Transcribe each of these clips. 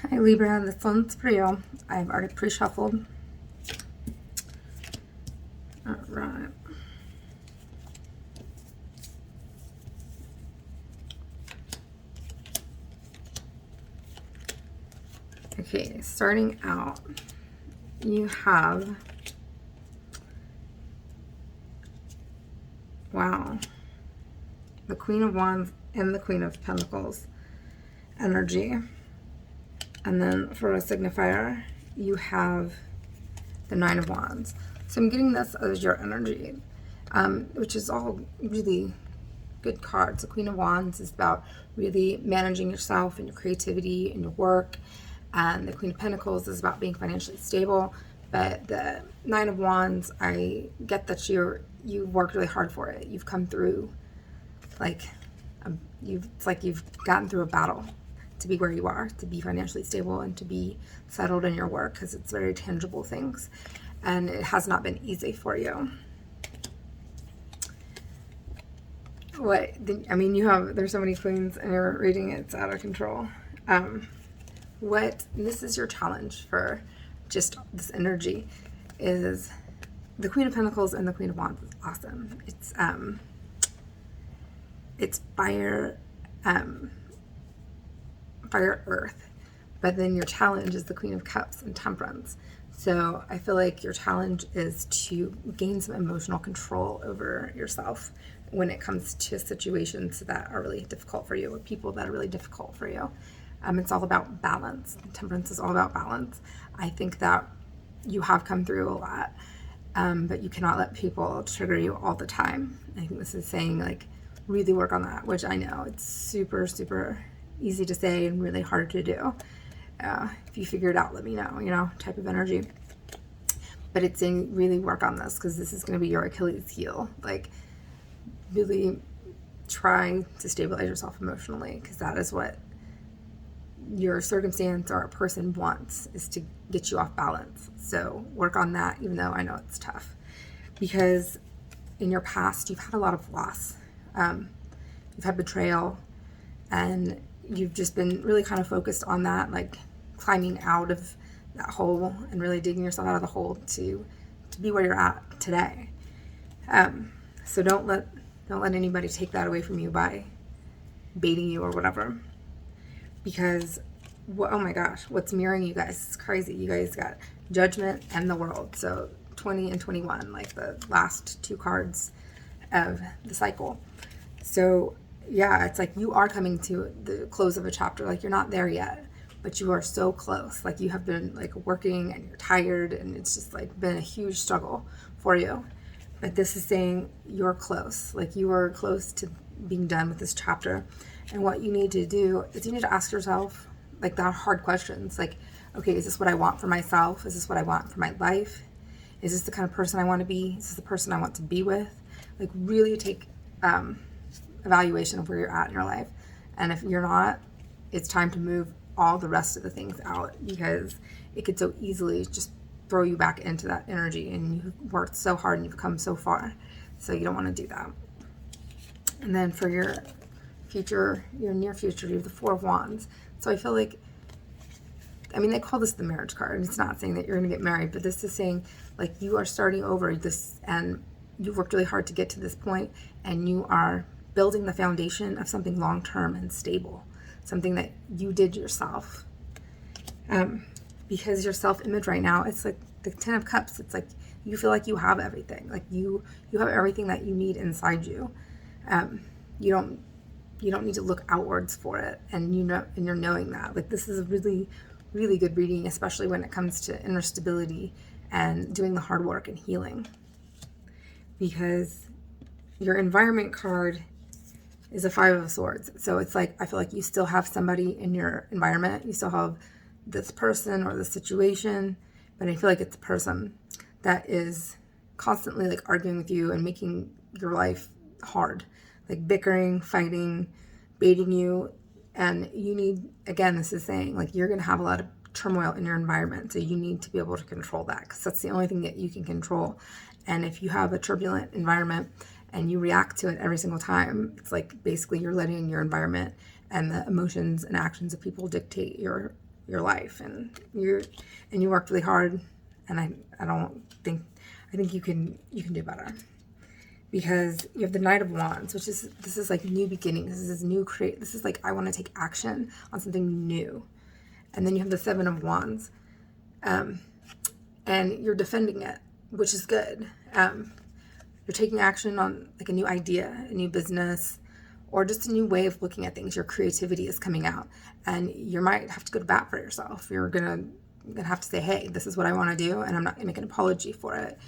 Hi Libra, this one's for you. I've already pre-shuffled. Alright. Okay, starting out, you have, wow, the Queen of Wands and the Queen of Pentacles energy. And then for a signifier, you have the Nine of Wands. So I'm getting this as your energy, which is all really good cards. The Queen of Wands is about really managing yourself and your creativity and your work. And the Queen of Pentacles is about being financially stable. But the Nine of Wands, I get that you worked really hard for it. You've come through, like, it's like you've gotten through a battle to be where you are, to be financially stable and to be settled in your work, because it's very tangible things. And it has not been easy for you. There's so many queens in your reading, it's out of control. This is your challenge for just this energy is the Queen of Pentacles and the Queen of Wands is awesome. It's fire, fire earth, but then your challenge is the Queen of Cups and Temperance. So I feel like your challenge is to gain some emotional control over yourself when it comes to situations that are really difficult for you or people that are really difficult for you. It's all about balance. Temperance is all about balance. I think that you have come through a lot, but you cannot let people trigger you all the time. I think this is saying, like, really work on that, which I know it's super, super easy to say and really hard to do. If you figure it out, let me know, type of energy. But it's saying really work on this, because this is going to be your Achilles heel. Like, really try to stabilize yourself emotionally, because that is what your circumstance or a person wants, is to get you off balance. So work on that, even though I know it's tough, because in your past you've had a lot of loss. You've had betrayal, and you've just been really kind of focused on that, like climbing out of that hole and really digging yourself out of the hole to be where you're at today. So don't let anybody take that away from you by baiting you or whatever. Because, oh my gosh, what's mirroring you guys is crazy. You guys got Judgment and the World. So 20 and 21, like the last two cards of the cycle. So yeah, it's like you are coming to the close of a chapter. Like, you're not there yet, but you are so close. Like, you have been like working and you're tired, and it's just like been a huge struggle for you. But this is saying you're close. Like, you are close to being done with this chapter. And what you need to do is you need to ask yourself, like, the hard questions. Like, okay, is this what I want for myself? Is this what I want for my life? Is this the kind of person I want to be? Is this the person I want to be with? Like, really take evaluation of where you're at in your life. And if you're not, it's time to move all the rest of the things out, because it could so easily just throw you back into that energy, and you've worked so hard and you've come so far. So you don't want to do that. And then for your future, your near future, you have the Four of Wands. So I feel like, they call this the marriage card. It's not saying that you're going to get married, but this is saying, like, you are starting over this, and you've worked really hard to get to this point, and you are building the foundation of something long-term and stable, something that you did yourself. Because your self-image right now, it's like the Ten of Cups. It's like you feel like you have everything. Like you have everything that you need inside you. You don't need to look outwards for it, and you're knowing that. Like, this is a really, really good reading, especially when it comes to inner stability and doing the hard work and healing. Because your environment card is a Five of Swords. So it's like, I feel like you still have somebody in your environment. You still have this person or this situation, but I feel like it's a person that is constantly, like, arguing with you and making your life hard, like bickering, fighting, baiting you. And you need, again, this is saying, like, you're going to have a lot of turmoil in your environment. So you need to be able to control that, because that's the only thing that you can control. And if you have a turbulent environment and you react to it every single time, it's like basically you're letting your environment and the emotions and actions of people dictate your your life, and you worked really hard, and I think you can do better, because you have the Knight of Wands, which is, this is like new beginnings. This is like, I want to take action on something new. And then you have the Seven of Wands, and you're defending it, which is good. You're taking action on like a new idea, a new business, or just a new way of looking at things. Your creativity is coming out, and you might have to go to bat for yourself. You're gonna have to say, hey, this is what I want to do, and I'm not gonna make an apology for it.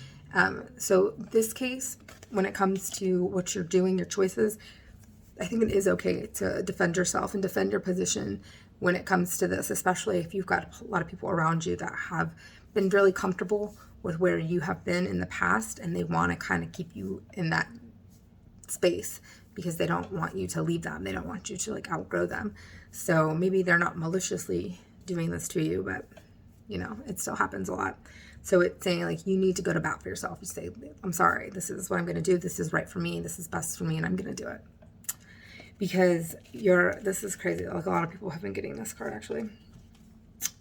So this case, when it comes to what you're doing, your choices, I think it is okay to defend yourself and defend your position when it comes to this, especially if you've got a lot of people around you that have been really comfortable with where you have been in the past, and they want to kind of keep you in that space because they don't want you to leave them. They don't want you to like outgrow them. So maybe they're not maliciously doing this to you, but you know, it still happens a lot. So it's saying like, you need to go to bat for yourself. You say, I'm sorry, this is what I'm going to do. This is right for me. This is best for me, and I'm going to do it. Because this is crazy. Like, a lot of people have been getting this card, actually.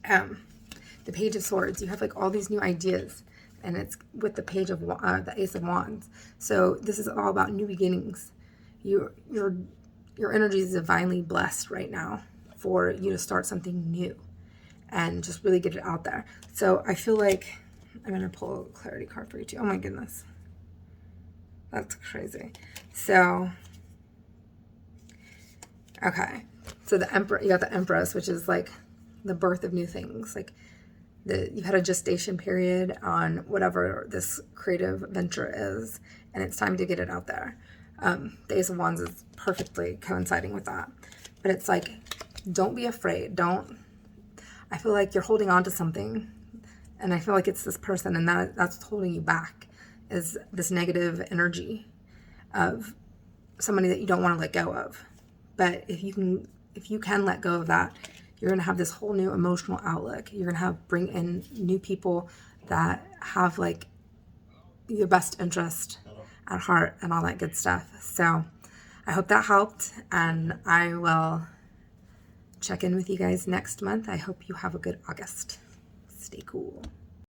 The Page of Swords. You have like all these new ideas, and it's with the Page of the Ace of Wands. So this is all about new beginnings. Your energy is divinely blessed right now for you to start something new and just really get it out there. So I feel like I'm going to pull a clarity card for you too. Oh my goodness. That's crazy. So, okay. So the Emperor, you got the Empress, which is like the birth of new things. Like you've had a gestation period on whatever this creative venture is, and it's time to get it out there. The Ace of Wands is perfectly coinciding with that. But it's like, don't be afraid. I feel like you're holding on to something, and I feel like it's this person, and that's holding you back, is this negative energy of somebody that you don't want to let go of. But if you can let go of that, you're going to have this whole new emotional outlook. You're going to bring in new people that have like your best interest at heart and all that good stuff. So I hope that helped, and I will check in with you guys next month. I hope you have a good August. Stay cool.